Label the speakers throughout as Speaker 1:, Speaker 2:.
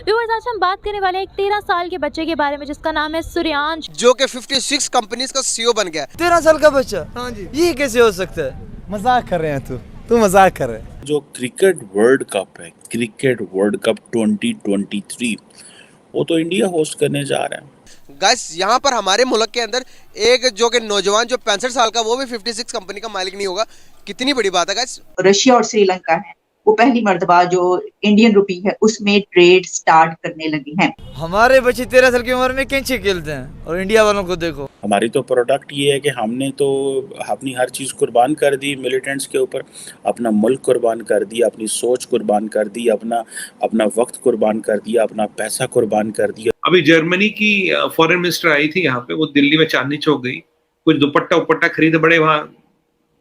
Speaker 1: Viewers, आज हम बात करने वाले हैं एक 13 साल के बच्चे के बारे में जिसका नाम है सूर्यांश,
Speaker 2: जो कि 56 कंपनीज का सीईओ बन गया।
Speaker 3: 13 साल का बच्चा? हाँ जी। ये कैसे हो सकता है?
Speaker 4: मजाक कर रहे हैं तू मजाक कर रहे हैं।
Speaker 5: जो क्रिकेट वर्ल्ड कप है, क्रिकेट वर्ल्ड कप 2023, वो तो इंडिया होस्ट करने जा रहा है।
Speaker 2: गाइस, यहाँ पर हमारे मुल्क के अंदर एक जो कि नौजवान जो 65 साल का, वो भी 56 कंपनी का मालिक नहीं होगा। कितनी बड़ी बात है गाइस।
Speaker 6: रशिया और श्रीलंका है, वो पहली मर्तबा जो इंडियन रुपी है उसमें ट्रेड स्टार्ट करने लगी हैं।
Speaker 3: हमारे बच्चे 13 साल की उम्र में कैंची खेलते हैं और इंडिया वालों को देखो।
Speaker 5: हमारी तो प्रोडक्ट ये है कि हमने तो अपनी हर चीज़ कुर्बान कर दी मिलिटेंट्स के ऊपर, अपना मुल्क कुर्बान कर दिया, अपनी सोच कुर्बान कर दी, अपना वक्त कुर्बान कर दिया, अपना पैसा कुर्बान कर दिया।
Speaker 7: अभी जर्मनी की फॉरेन मिनिस्टर आई थी यहाँ पे, वो दिल्ली में चांदनी चौक गई, कुछ दुपट्टा खरीदे, बड़े वहाँ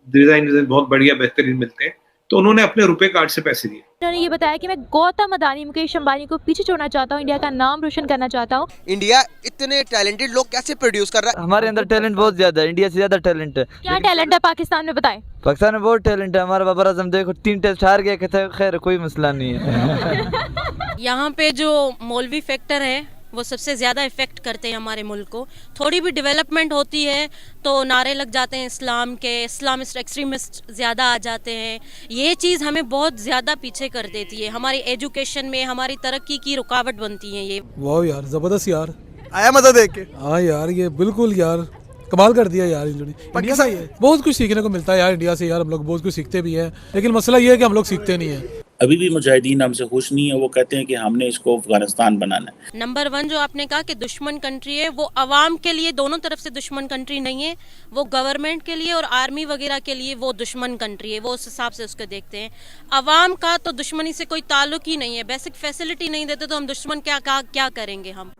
Speaker 7: डिजाइन बहुत बढ़िया बेहतरीन मिलते हैं, तो उन्होंने अपने रुपए कार्ड से पैसे दिए।
Speaker 1: उन्होंने ये बताया कि मैं गौतम अदानी, मुकेश अंबानी को पीछे छोड़ना चाहता हूँ, इंडिया का नाम रोशन करना चाहता हूँ।
Speaker 2: इंडिया इतने टैलेंटेड लोग कैसे प्रोड्यूस कर रहा है?
Speaker 3: हमारे अंदर टैलेंट बहुत ज्यादा है, इंडिया से ज्यादा टैलेंट है।
Speaker 1: क्या टैलेंट है पाकिस्तान में, बताएं।
Speaker 3: पाकिस्तान में बहुत टैलेंट है। हमारा बाबर आजम देखो 3 टेस्ट हार गया, कहते हैं खैर कोई मसला नहीं है।
Speaker 8: यहाँ पे जो मौलवी फैक्टर है वो सबसे ज़्यादा इफ़ेक्ट करते हैं हमारे मुल्क को। थोड़ी भी डेवलपमेंट होती है तो नारे लग जाते हैं इस्लाम के, इस्लामिस्ट एक्सट्रीमिस्ट ज़्यादा आ जाते हैं। ये चीज़ हमें बहुत ज़्यादा पीछे कर देती है, हमारी एजुकेशन में, हमारी तरक्की की रुकावट बनती है ये।
Speaker 4: वाह यार, जबरदस्त यार,
Speaker 2: आया मजा देख के।
Speaker 4: हाँ यार, ये बिल्कुल यार कमाल कर दिया यार। इंडिया से बहुत कुछ सीखने को मिलता है यार, इंडिया से यार हम लोग बहुत कुछ सीखते भी हैं, लेकिन मसला ये है कि हम लोग सीखते नहीं है।
Speaker 5: अभी भी मुजाहिदीन हमसे खुश नहीं है, वो कहते हैं कि हमने इसको अफगानिस्तान बनाना है।
Speaker 8: नंबर 1 जो आपने कहा कि दुश्मन कंट्री है, वो अवाम के लिए दोनों तरफ से दुश्मन कंट्री नहीं है, वो गवर्नमेंट के लिए और आर्मी वगैरह के लिए वो दुश्मन कंट्री है, वो उस हिसाब से उसको देखते हैं। अवाम का तो दुश्मनी से कोई ताल्लुक ही नहीं है, बेसिक फैसिलिटी नहीं देते तो हम दुश्मन क्या करेंगे हम।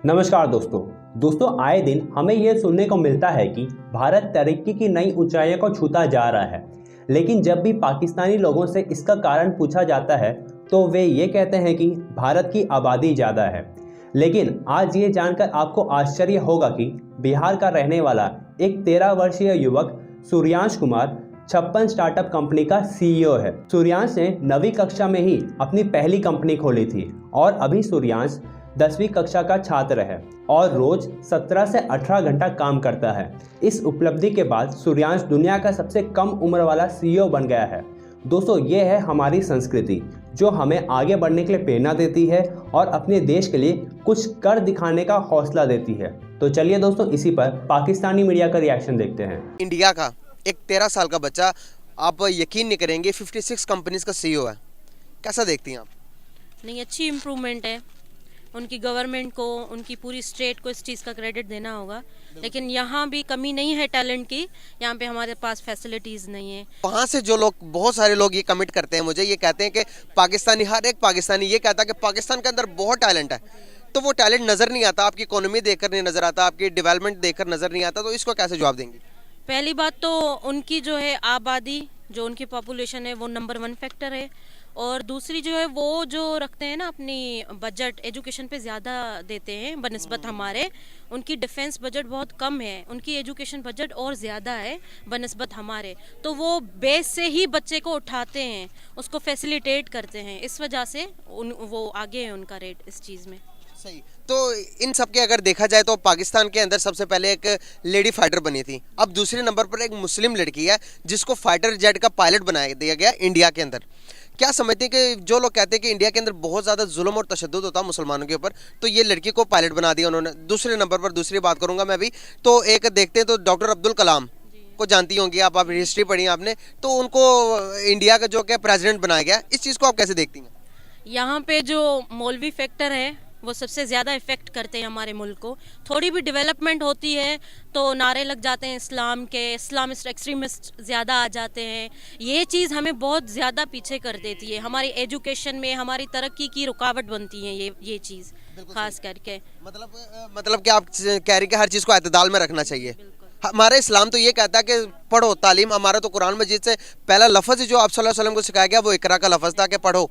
Speaker 9: नमस्कार दोस्तों, आए दिन हमें यह सुनने को मिलता है कि भारत तरक्की की नई ऊंचाइयों को छूता जा रहा है, लेकिन जब भी पाकिस्तानी लोगों से इसका कारण पूछा जाता है तो वे ये कहते हैं कि भारत की आबादी ज़्यादा है। लेकिन आज ये जानकर आपको आश्चर्य होगा कि बिहार का रहने वाला एक 13 वर्षीय युवक सूर्यांश कुमार 56 स्टार्टअप कंपनी का सीईओ है। सूर्यांश ने 9वीं कक्षा में ही अपनी पहली कंपनी खोली थी और अभी सूर्यांश 10वीं कक्षा का छात्र है और रोज 17 से 18 घंटा काम करता है। इस उपलब्धि के बाद सूर्यांश दुनिया का सबसे कम उम्र वाला सीईओ बन गया है। दोस्तों, ये है हमारी संस्कृति जो हमें आगे बढ़ने के लिए प्रेरणा देती है और अपने देश के लिए कुछ कर दिखाने का हौसला देती है। तो चलिए दोस्तों, इसी पर पाकिस्तानी मीडिया का रिएक्शन देखते हैं।
Speaker 2: इंडिया का एक 13 साल का बच्चा, आप यकीन नहीं करेंगे, 56 कंपनीज का सीईओ है। कैसा देखती हैं आप?
Speaker 8: नहीं, अच्छी इम्प्रूवमेंट है। उनकी गवर्नमेंट को, उनकी पूरी स्टेट को इस चीज़ का क्रेडिट देना होगा। लेकिन यहाँ भी कमी नहीं है टैलेंट की, यहाँ पे हमारे पास फैसिलिटीज़ नहीं है।
Speaker 2: वहाँ से जो लोग, बहुत सारे लोग ये कमिट करते हैं मुझे, ये कहते हैं कि पाकिस्तानी, हर एक पाकिस्तानी ये कहता है कि पाकिस्तान के अंदर बहुत टैलेंट है, तो वो टैलेंट नज़र नहीं आता, आपकी इकोनॉमी देखकर नहीं नज़र आता, आपकी डेवलपमेंट देखकर नज़र नहीं आता, तो इसको कैसे जवाब देंगे?
Speaker 8: पहली बात तो उनकी जो है आबादी, जो उनकी पॉपुलेशन है वो नंबर 1 फैक्टर है। और दूसरी जो है वो जो रखते हैं ना अपनी बजट एजुकेशन पे ज़्यादा देते हैं बनिस्बत हमारे, उनकी डिफेंस बजट बहुत कम है, उनकी एजुकेशन बजट और ज़्यादा है बनिस्बत हमारे, तो वो बेस से ही बच्चे को उठाते हैं, उसको फैसिलिटेट करते हैं, इस वजह से वो आगे है उनका रेट इस चीज़ में।
Speaker 2: सही। तो इन सब के अगर देखा जाए तो पाकिस्तान के अंदर सबसे पहले एक लेडी फाइटर बनी थी, अब दूसरे नंबर पर एक मुस्लिम लड़की है जिसको फाइटर जेट का पायलट बनाया दिया गया इंडिया के अंदर। क्या समझते हैं कि जो लोग कहते हैं कि इंडिया के अंदर बहुत ज़्यादा जुल्म और तशद्दुद होता है मुसलमानों के ऊपर, तो ये लड़की को पायलट बना दिया उन्होंने। दूसरे नंबर पर दूसरी बात करूंगा मैं भी, तो एक देखते हैं तो डॉक्टर अब्दुल कलाम को जानती होंगी आप हिस्ट्री पढ़ी आपने, तो उनको इंडिया का जो क्या प्रेसिडेंट बनाया गया, इस चीज़ को आप कैसे देखती हैं?
Speaker 8: यहाँ पे जो मौलवी फैक्टर है वो सबसे ज़्यादा इफ़ेक्ट करते हैं हमारे मुल्क को। थोड़ी भी डेवलपमेंट होती है तो नारे लग जाते हैं इस्लाम के, इस्लामिस्ट एक्सट्रीमिस्ट ज़्यादा आ जाते हैं। ये चीज़ हमें बहुत ज़्यादा पीछे कर देती है, हमारी एजुकेशन में, हमारी तरक्की की रुकावट बनती है ये चीज़ खास करके।
Speaker 2: मतलब कि आप कह रही कि हर चीज़ को एतदाल में रखना चाहिए। हमारा इस्लाम तो ये कहता है कि पढ़ो, तालीम। हमारा तो कुरान मजीद से पहला लफ्ज़ जो आप सल्लल्लाहु अलैहि वसल्लम को सिखाया गया वो इकरा का लफ्ज़ था कि पढ़ो।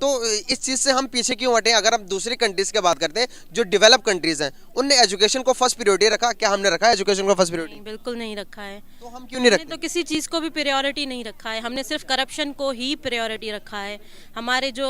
Speaker 2: तो इस चीज़ से हम पीछे क्यों हटे? अगर हम दूसरी कंट्रीज़ की बात करते हैं जो डेवलप कंट्रीज़ हैं, उनने एजुकेशन को फर्स्ट प्रायोरिटी रखा, क्या हमने रखा है एजुकेशन को फर्स्ट प्रायोरिटी?
Speaker 8: नहीं, बिल्कुल नहीं रखा है।
Speaker 2: तो हम क्यों नहीं
Speaker 8: हमने
Speaker 2: रखते?
Speaker 8: तो किसी चीज़ को भी प्रायोरिटी नहीं रखा है, हमने सिर्फ करप्शन को ही प्रायोरिटी रखा है। हमारे जो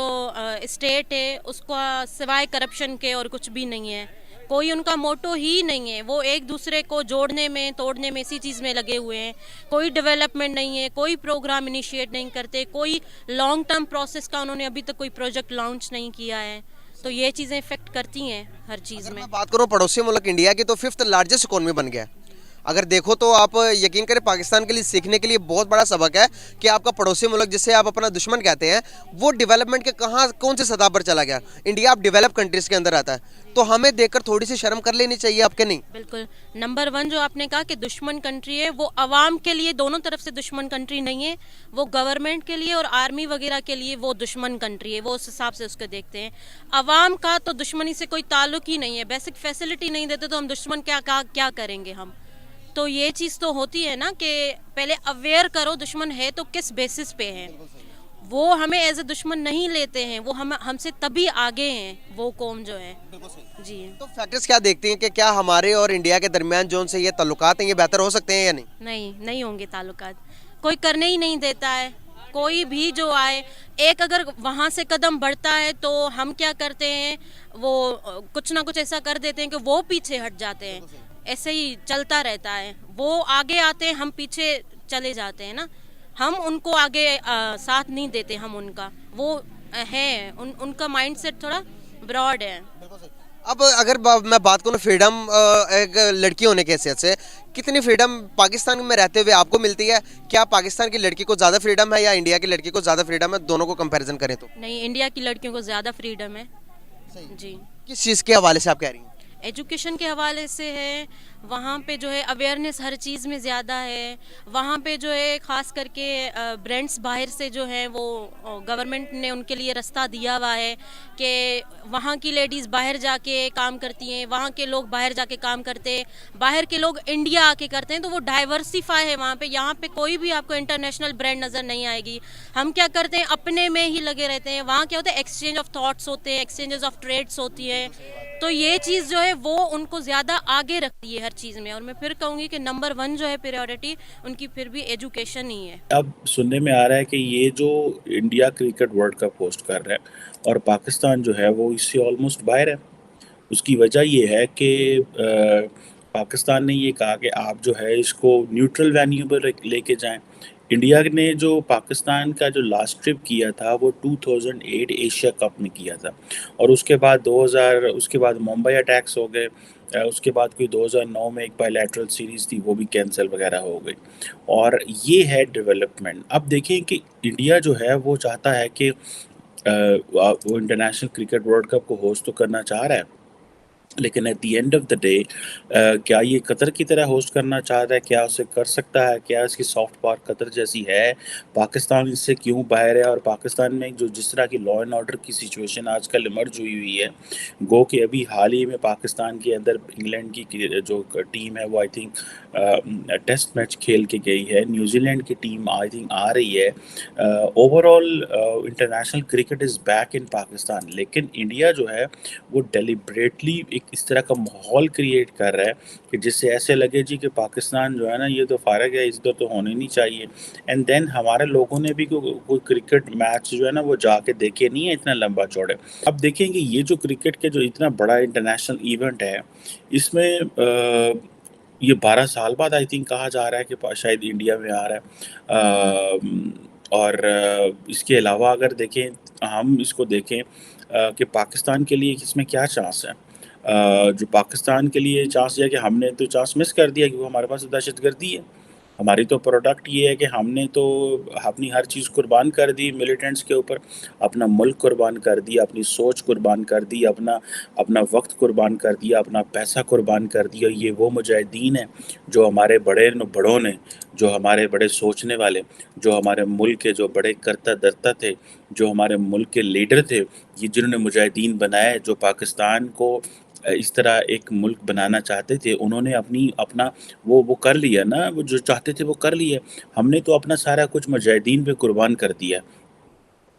Speaker 8: स्टेट है उसको सिवाय करप्शन के और कुछ भी नहीं है, कोई उनका मोटो ही नहीं है। वो एक दूसरे को जोड़ने में तोड़ने में इसी चीज़ में लगे हुए हैं। कोई डेवलपमेंट नहीं है, कोई प्रोग्राम इनिशिएट नहीं करते, कोई लॉन्ग टर्म प्रोसेस का उन्होंने अभी तक कोई प्रोजेक्ट लॉन्च नहीं किया है। तो ये चीज़ें इफेक्ट करती हैं हर चीज़
Speaker 2: अगर
Speaker 8: में।
Speaker 2: मैं बात करूं पड़ोसी मुल्क इंडिया की, तो 5th लार्जेस्ट इकोनॉमी बन गया है। अगर देखो तो आप यकीन करें, पाकिस्तान के लिए सीखने के लिए बहुत बड़ा सबक है कि आपका पड़ोसी मुल्क जिसे आप अपना दुश्मन कहते हैं, वो डेवलपमेंट के कौन से सतह पर चला गया। इंडिया आप डेवलप कंट्रीज के अंदर आता है, तो हमें देखकर थोड़ी सी शर्म कर लेनी चाहिए, आपके नहीं?
Speaker 8: बिल्कुल। नंबर 1 जो आपने कहा कि दुश्मन कंट्री है, वो अवाम के लिए दोनों तरफ से दुश्मन कंट्री नहीं है। वो गवर्नमेंट के लिए और आर्मी वगैरह के लिए वो दुश्मन कंट्री है, वो उस हिसाब से उसको देखते हैं। अवाम का तो दुश्मनी से कोई ताल्लुक ही नहीं है। बेसिक फैसिलिटी नहीं देते तो हम दुश्मन क्या करेंगे हम? तो ये चीज़ तो होती है ना कि पहले अवेयर करो दुश्मन है तो किस बेसिस पे है। वो हमें एज ए दुश्मन नहीं लेते हैं, वो हमसे तभी आगे हैं वो कौम जो है। जी।
Speaker 2: तो फैक्टर्स क्या देखती हैं कि क्या हमारे और इंडिया के दरमियान जो उनसे ये ताल्लुकात हैं ये बेहतर हो सकते हैं या नहीं?
Speaker 8: नहीं होंगे ताल्लुकात, कोई करने ही नहीं देता है। कोई भी जो आए, एक अगर वहाँ से कदम बढ़ता है तो हम क्या करते हैं, वो कुछ ना कुछ ऐसा कर देते हैं कि वो पीछे हट जाते हैं। ऐसे ही चलता रहता है, वो आगे आते हैं हम पीछे चले जाते हैं ना। हम उनको आगे साथ नहीं देते, हम उनका वो है उनका माइंडसेट थोड़ा ब्रॉड है।
Speaker 2: अब अगर मैं बात करूँ फ्रीडम, एक लड़की होने की हैसियत से कितनी फ्रीडम पाकिस्तान में रहते हुए आपको मिलती है? क्या पाकिस्तान की लड़की को ज़्यादा फ्रीडम है या इंडिया की लड़की को ज़्यादा फ्रीडम है? दोनों को कंपैरिजन करें तो
Speaker 8: नहीं, इंडिया की लड़कियों को ज़्यादा फ्रीडम है। जी।
Speaker 2: किस चीज़ के हवाले से आप कह रही हैं?
Speaker 8: एजुकेशन के हवाले से है, वहाँ पे जो है अवेयरनेस हर चीज़ में ज़्यादा है। वहाँ पे जो है ख़ास करके ब्रांड्स बाहर से जो है वो गवर्नमेंट ने उनके लिए रास्ता दिया हुआ है कि वहाँ की लेडीज़ बाहर जाके काम करती हैं, वहाँ के लोग बाहर जाके काम करते हैं, बाहर के लोग इंडिया आके करते हैं। तो वो डाइवर्सिफाई है वहाँ पे। यहाँ पे कोई भी आपको इंटरनेशनल ब्रांड नज़र नहीं आएगी। हम क्या करते हैं, अपने में ही लगे रहते हैं। वहाँ क्या होता है, एक्सचेंज ऑफ थॉट्स होते हैं, एक्सचेंजेस ऑफ ट्रेड्स होती है। तो ये चीज़ जो है वो उनको ज़्यादा आगे रखती है हर चीज़ में। और मैं फिर कहूँगी कि नंबर 1 जो है प्रायोरिटी उनकी फिर भी एजुकेशन ही है।
Speaker 5: अब सुनने में आ रहा है कि ये जो India cricket world cup host कर रहा है और पाकिस्तान जो है वो इससे ऑलमोस्ट बाहर है। उसकी वजह ये है कि पाकिस्तान ने ये कहा कि आप जो है इसको न्यूट्रल वेन्यू पर लेके जाएं। इंडिया ने जो पाकिस्तान का जो लास्ट ट्रिप किया था वो 2008 एशिया कप में किया था, और उसके बाद उसके बाद मुंबई अटैक्स हो गए। उसके बाद कोई 2009 में एक बायलैटरल सीरीज़ थी, वो भी कैंसिल वगैरह हो गई। और ये है डेवलपमेंट। अब देखें कि इंडिया जो है वो चाहता है कि वो इंटरनेशनल क्रिकेट वर्ल्ड कप को होस्ट तो करना चाह रहा है, लेकिन at the end of the day क्या ये कतर की तरह होस्ट करना चाह रहा है? क्या उसे कर सकता है? क्या इसकी सॉफ्ट पावर कतर जैसी है? पाकिस्तान इससे क्यों बाहर है? और पाकिस्तान में जो जिस तरह की लॉ एंड ऑर्डर की सिचुएशन आजकल इमर्ज हुई है, गो कि अभी हाल ही में पाकिस्तान के अंदर इंग्लैंड की जो टीम है वो आई थिंक टेस्ट मैच खेल के गई है। न्यूजीलैंड की टीम आई थिंक आ रही है। Overall international cricket is back in Pakistan. लेकिन इंडिया जो है वो डेलिब्रेटली एक इस तरह का माहौल क्रिएट कर रहा है कि जिससे ऐसे लगे जी कि पाकिस्तान जो है ना ये तो फारग है, इधर तो होने नहीं चाहिए। एंड देन हमारे लोगों ने भी कोई क्रिकेट मैच जो है ना वो जाके देखे नहीं है इतना लंबा चौड़े। अब देखेंगे ये जो क्रिकेट के जो इतना बड़ा इंटरनेशनल इवेंट है, इसमें ये 12 साल बाद आई थिंक कहा जा रहा है कि शायद इंडिया में आ रहा है। और इसके अलावा अगर देखें, हम इसको देखें कि पाकिस्तान के लिए इसमें क्या चांस है। जो पाकिस्तान के लिए चांस है कि हमने तो चांस मिस कर दिया क्योंकि हमारे पास दहशतगर्दी है। हमारी तो प्रोडक्ट ये है कि हमने तो अपनी हर चीज़ कुर्बान कर दी मिलिटेंट्स के ऊपर, अपना मुल्क कुर्बान कर दिया, अपनी सोच कुर्बान कर दी, अपना वक्त कुर्बान कर दिया, अपना पैसा कुर्बान कर दिया। ये वो मुजाहिदीन हैं जो हमारे बड़ों ने, जो हमारे बड़े सोचने वाले, जो हमारे मुल्क के जो बड़े करता धरता थे, जो हमारे मुल्क के लीडर थे, ये जिन्होंने मुजाहिदीन बनाए, जो पाकिस्तान को इस तरह एक मुल्क बनाना चाहते थे, उन्होंने अपना वो कर लिया ना, वो जो चाहते थे वो कर लिया। हमने तो अपना सारा कुछ मुजाहिदीन पे कुर्बान कर दिया।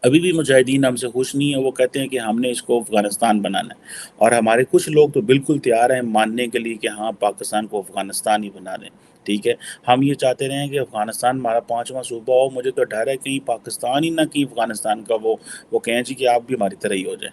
Speaker 5: अभी भी मुजाहिदीन हमसे खुश नहीं है। वो कहते हैं कि हमने इसको अफ़गानिस्तान बनाना है, और हमारे कुछ लोग तो बिल्कुल तैयार हैं मानने के लिए कि हाँ, पाकिस्तान को अफ़गानिस्तान ही बना दें। ठीक है, हम ये चाहते रहे हैं कि अफ़गानिस्तान हमारा 5वां सूबा हो। मुझे तो डर है कहीं पाकिस्तान ही ना, कि अफ़गानिस्तान का वो कहें जी कि आप भी हमारी तरह ही हो जाए।